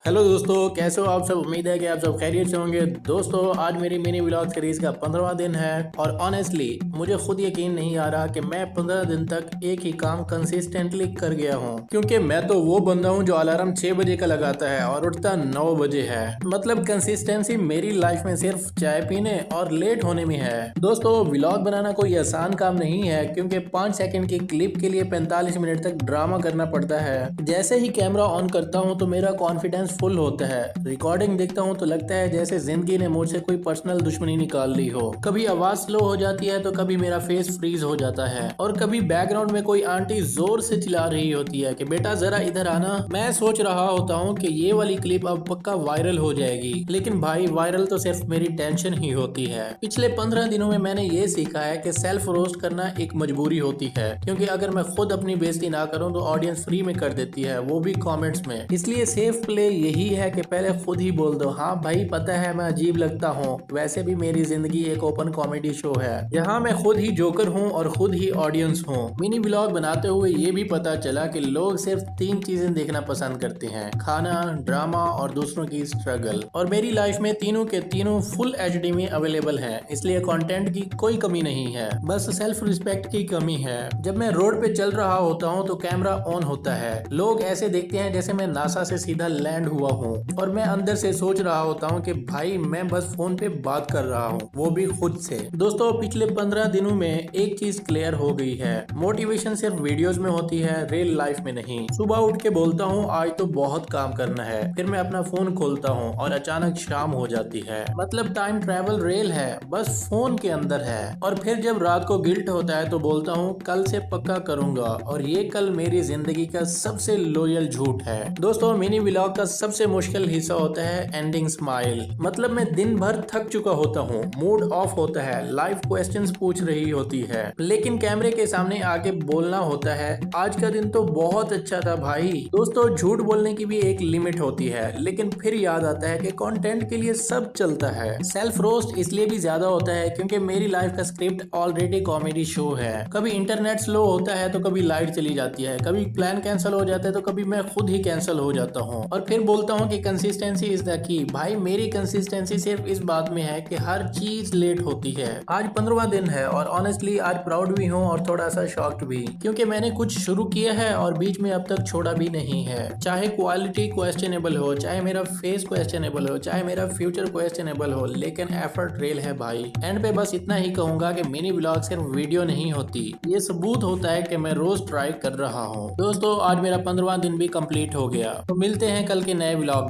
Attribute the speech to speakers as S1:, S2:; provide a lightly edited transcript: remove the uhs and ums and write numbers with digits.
S1: Hello दोस्तों, कैसे हो आप सब। उम्मीद है कि आप सब खैरियत से होंगे। दोस्तों, आज मेरी मिनी व्लॉग सीरीज का 15वां दिन है और ऑनेस्टली मुझे खुद यकीन नहीं आ रहा कि मैं 15 दिन तक एक ही काम कंसिस्टेंटली कर गया हूँ। क्योंकि मैं तो वो बंदा हूँ जो अलार्म 6 बजे का लगाता है और उठता 9 बजे है। मतलब कंसिस्टेंसी मेरी लाइफ में सिर्फ चाय पीने और लेट होने में है। दोस्तों, व्लॉग बनाना कोई आसान काम नहीं है क्योंकि 5 सेकंड की क्लिप के लिए 45 मिनट तक ड्रामा करना पड़ता है। जैसे ही कैमरा ऑन करता हूँ तो मेरा कॉन्फिडेंस फुल होता है। रिकॉर्डिंग देखता हूँ तो लगता है जैसे जिंदगी ने मुझसे कोई पर्सनल दुश्मनी निकाल ली हो। कभी आवाज स्लो हो जाती है तो कभी मेरा फेस फ्रीज हो जाता है और कभी बैकग्राउंड में कोई आंटी जोर से चिल्ला रही होती है कि बेटा जरा इधर आना। मैं सोच रहा होता हूँ कि ये वाली क्लिप अब पक्का वायरल हो जाएगी, लेकिन भाई वायरल तो सिर्फ मेरी टेंशन ही होती है। पिछले 15 दिनों में मैंने ये सीखा है कि सेल्फ रोस्ट करना एक मजबूरी होती है, क्योंकि अगर मैं खुद अपनी बेइज्जती ना करूँ तो ऑडियंस फ्री में कर देती है, वो भी कमेंट्स में। इसलिए सेफ प्ले यही है कि पहले खुद ही बोल दो, हाँ भाई पता है मैं अजीब लगता हूँ, वैसे भी मेरी जिंदगी एक ओपन कॉमेडी शो है जहाँ मैं खुद ही जोकर हूँ और खुद ही ऑडियंस हूँ। मिनी व्लॉग बनाते हुए ये भी पता चला कि लोग सिर्फ 3 चीजें देखना पसंद करते हैं: खाना, ड्रामा और दूसरों की स्ट्रगल। और मेरी लाइफ में तीनों के तीनों फुल एचडी में अवेलेबल है, इसलिए कंटेंट की कोई कमी नहीं है, बस सेल्फ रिस्पेक्ट की कमी है। जब मैं रोड पे चल रहा होता हूँ तो कैमरा ऑन होता है, लोग ऐसे देखते हैं जैसे मैं नासा से सीधा लैंड हुआ हूँ और मैं अंदर से सोच रहा होता हूँ कि भाई मैं बस फोन पे बात कर रहा हूँ, वो भी खुद से। दोस्तों, पिछले 15 दिनों में एक चीज क्लियर हो गई है, मोटिवेशन सिर्फ वीडियोस में होती है, रियल लाइफ में नहीं। सुबह उठ के बोलता हूँ आज तो बहुत काम करना है, फिर मैं अपना फोन खोलता हूँ और अचानक शाम हो जाती है। मतलब टाइम ट्रेवल रियल है, बस फोन के अंदर है। और फिर जब रात को गिल्ट होता है तो बोलता हूँ कल से पक्का करूंगा, और ये कल मेरी जिंदगी का सबसे लॉयल झूठ है। दोस्तों, मिनी व्लॉग का सबसे मुश्किल हिस्सा होता है एंडिंग स्माइल। मतलब मैं दिन भर थक चुका होता हूँ, मूड ऑफ होता है, लाइफ क्वेश्चंस पूछ रही होती है, लेकिन कैमरे के सामने आके बोलना होता है आज का दिन तो बहुत अच्छा था भाई। दोस्तों, झूठ बोलने की भी एक लिमिट होती है, लेकिन फिर याद आता है कि कंटेंट के लिए सब चलता है। सेल्फ रोस्ट इसलिए भी ज्यादा होता है क्योंकि मेरी लाइफ का स्क्रिप्ट ऑलरेडी कॉमेडी शो है। कभी इंटरनेट स्लो होता है तो कभी लाइट चली जाती है, कभी प्लान कैंसिल हो जाता है तो कभी मैं खुद ही कैंसिल हो जाता हूँ, और फिर बोलता हूँ कि कंसिस्टेंसी इज द की। भाई मेरी कंसिस्टेंसी सिर्फ इस बात में है कि हर चीज लेट होती है। आज 15वां दिन है और ऑनेस्टली आज प्राउड भी हूँ और थोड़ा सा शॉक्ड भी, क्योंकि मैंने कुछ शुरू किया है और बीच में अब तक छोड़ा भी नहीं है। चाहे क्वालिटी क्वेश्चनेबल हो, चाहे मेरा फेस क्वेश्चनेबल हो, चाहे मेरा फ्यूचर क्वेश्चनेबल हो, लेकिन एफर्ट रियल है भाई। एंड पे बस इतना ही कहूंगा कि मिनी व्लॉग सिर्फ वीडियो नहीं होती, ये सबूत होता है कि मैं रोज ट्राई कर रहा हूँ। दोस्तों, आज मेरा 15वां दिन भी कंप्लीट हो गया, तो मिलते हैं कल के नए व्लॉग।